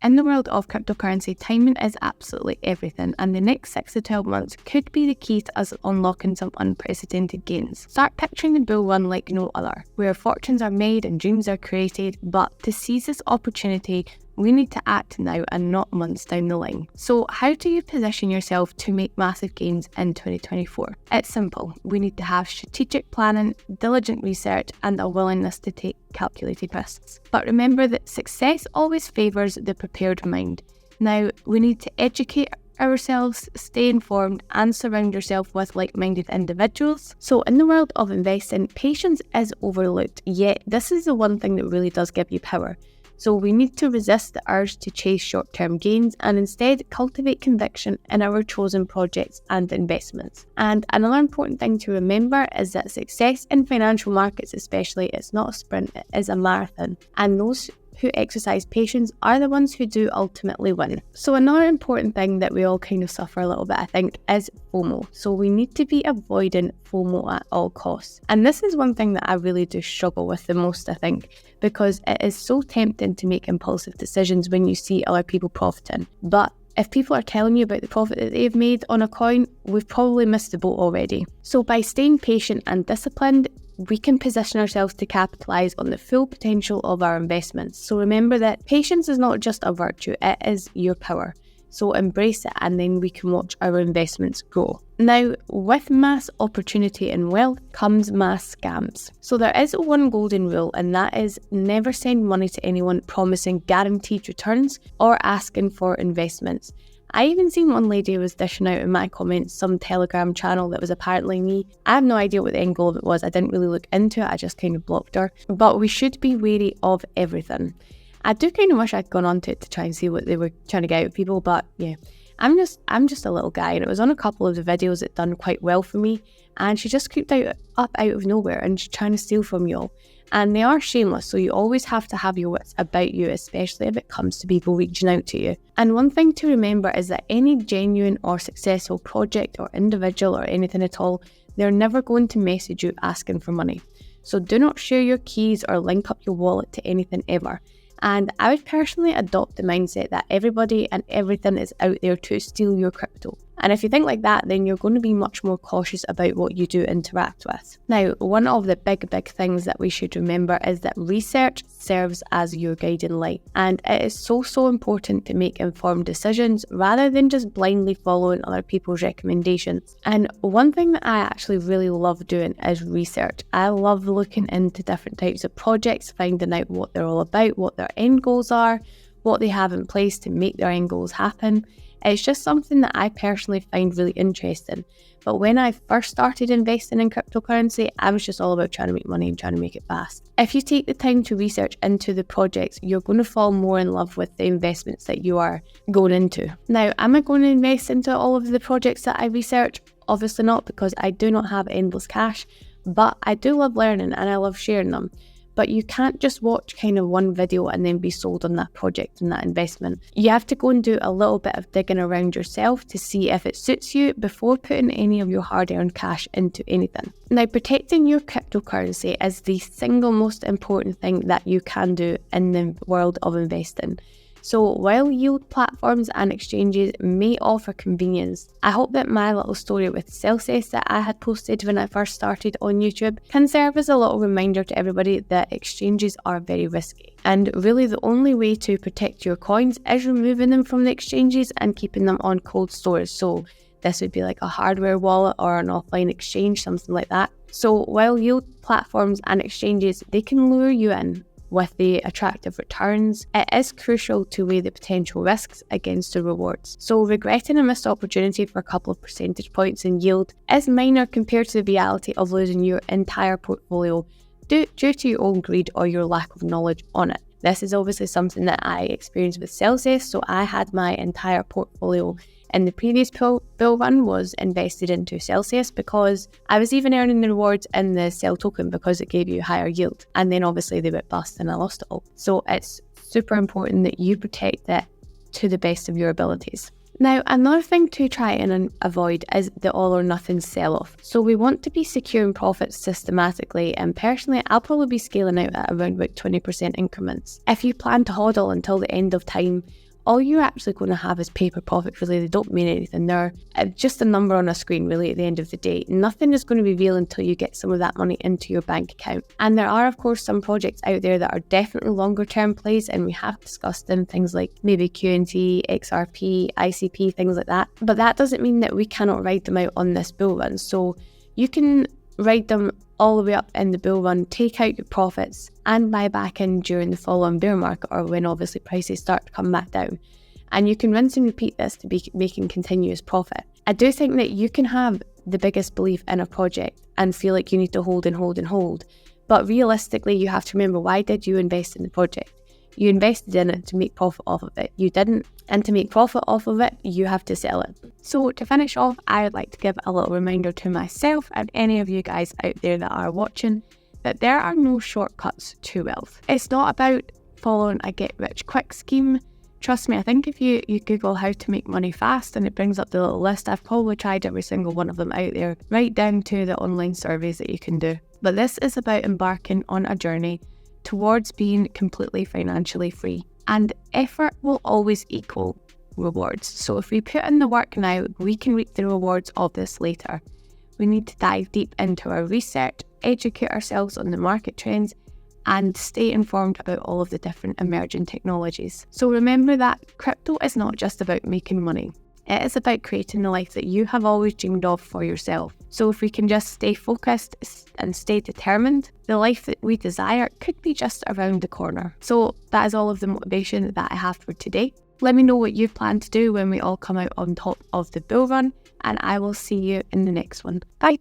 in the world of cryptocurrency, timing is absolutely everything, and the next 6 to 12 months could be the key to us unlocking some unprecedented gains. Start picturing the bull run like no other, where fortunes are made and dreams are created, but to seize this opportunity, we need to act now and not months down the line. So how do you position yourself to make massive gains in 2024? It's simple. We need to have strategic planning, diligent research, and a willingness to take calculated risks. But remember that success always favours the prepared mind. Now, we need to educate ourselves, stay informed, and surround yourself with like-minded individuals. So in the world of investing, patience is overlooked, yet this is the one thing that really does give you power. So we need to resist the urge to chase short-term gains and instead cultivate conviction in our chosen projects and investments. And another important thing to remember is that success in financial markets especially is not a sprint, it is a marathon. And those who exercise patience are the ones who do ultimately win. So another important thing that we all kind of suffer a little bit, I think, is FOMO. So we need to be avoiding FOMO at all costs. And this is one thing that I really do struggle with the most, I think, because it is so tempting to make impulsive decisions when you see other people profiting. But if people are telling you about the profit that they've made on a coin, we've probably missed the boat already. So by staying patient and disciplined, we can position ourselves to capitalise on the full potential of our investments. So remember that patience is not just a virtue, it is your power. So embrace it and then we can watch our investments grow. Now, with mass opportunity and wealth comes mass scams. So there is one golden rule, and that is never send money to anyone promising guaranteed returns or asking for investments. I even seen one lady was dishing out in my comments some Telegram channel that was apparently me. I have no idea what the end goal of it was. I didn't really look into it. I just kind of blocked her. But we should be wary of everything. I do kind of wish I'd gone onto it to try and see what they were trying to get out of people. But yeah, I'm just a little guy, and it was on a couple of the videos that done quite well for me. And she just creeped up out of nowhere and she's trying to steal from you all. And they are shameless, so you always have to have your wits about you, especially if it comes to people reaching out to you. And one thing to remember is that any genuine or successful project or individual or anything at all, they're never going to message you asking for money. So do not share your keys or link up your wallet to anything ever. And I would personally adopt the mindset that everybody and everything is out there to steal your crypto. And if you think like that, then you're going to be much more cautious about what you do interact with. Now, one of the big things that we should remember is that research serves as your guiding light. And it is so important to make informed decisions rather than just blindly following other people's recommendations. And one thing that I actually really love doing is research. I love looking into different types of projects, finding out what they're all about, what their end goals are, what they have in place to make their end goals happen. It's just something that I personally find really interesting. But when I first started investing in cryptocurrency, I was just all about trying to make money and trying to make it fast. If you take the time to research into the projects, you're going to fall more in love with the investments that you are going into. Now, am I going to invest into all of the projects that I research? Obviously not, because I do not have endless cash, but I do love learning and I love sharing them. But you can't just watch kind of one video and then be sold on that project and that investment. You have to go and do a little bit of digging around yourself to see if it suits you before putting any of your hard-earned cash into anything. Now, protecting your cryptocurrency is the single most important thing that you can do in the world of investing. So while yield platforms and exchanges may offer convenience, I hope that my little story with Celsius that I had posted when I first started on YouTube can serve as a little reminder to everybody that exchanges are very risky. And really the only way to protect your coins is removing them from the exchanges and keeping them on cold storage. So this would be like a hardware wallet or an offline exchange, something like that. So while yield platforms and exchanges, they can lure you in with the attractive returns, it is crucial to weigh the potential risks against the rewards. So regretting a missed opportunity for a couple of percentage points in yield is minor compared to the reality of losing your entire portfolio due to your own greed or your lack of knowledge on it. This is obviously something that I experienced with Celsius, so I had my entire portfolio in the previous bull run was invested into Celsius because I was even earning the rewards in the Cell token because it gave you higher yield. And then obviously they went bust and I lost it all. So it's super important that you protect it to the best of your abilities. Now, another thing to try and avoid is the all or nothing sell-off. So we want to be securing profits systematically, and personally, I'll probably be scaling out at around about 20% increments. If you plan to hodl until the end of time, all you're actually going to have is paper profits. Really, they don't mean anything. They're just a number on a screen, really, at the end of the day. Nothing is going to be real until you get some of that money into your bank account. And there are, of course, some projects out there that are definitely longer term plays, and we have discussed them, things like maybe QNT, XRP, ICP, things like that. But that doesn't mean that we cannot ride them out on this bull run. So you can ride them all the way up in the bull run, take out your profits and buy back in during the follow-on bear market, or when obviously prices start to come back down. And you can rinse and repeat this to be making continuous profit. I do think that you can have the biggest belief in a project and feel like you need to hold and hold and hold. But realistically, you have to remember, why did you invest in the project? You invested in it to make profit off of it. You didn't. And to make profit off of it, you have to sell it. So to finish off, I would like to give a little reminder to myself and any of you guys out there that are watching that there are no shortcuts to wealth. It's not about following a get-rich-quick scheme. Trust me, I think if you Google how to make money fast and it brings up the little list, I've probably tried every single one of them out there, right down to the online surveys that you can do. But this is about embarking on a journey towards being completely financially free. And effort will always equal rewards. So if we put in the work now, we can reap the rewards of this later. We need to dive deep into our research, educate ourselves on the market trends, and stay informed about all of the different emerging technologies. So remember that crypto is not just about making money. It is about creating the life that you have always dreamed of for yourself. So if we can just stay focused and stay determined, the life that we desire could be just around the corner. So that is all of the motivation that I have for today. Let me know what you plan to do when we all come out on top of the bull run, and I will see you in the next one. Bye.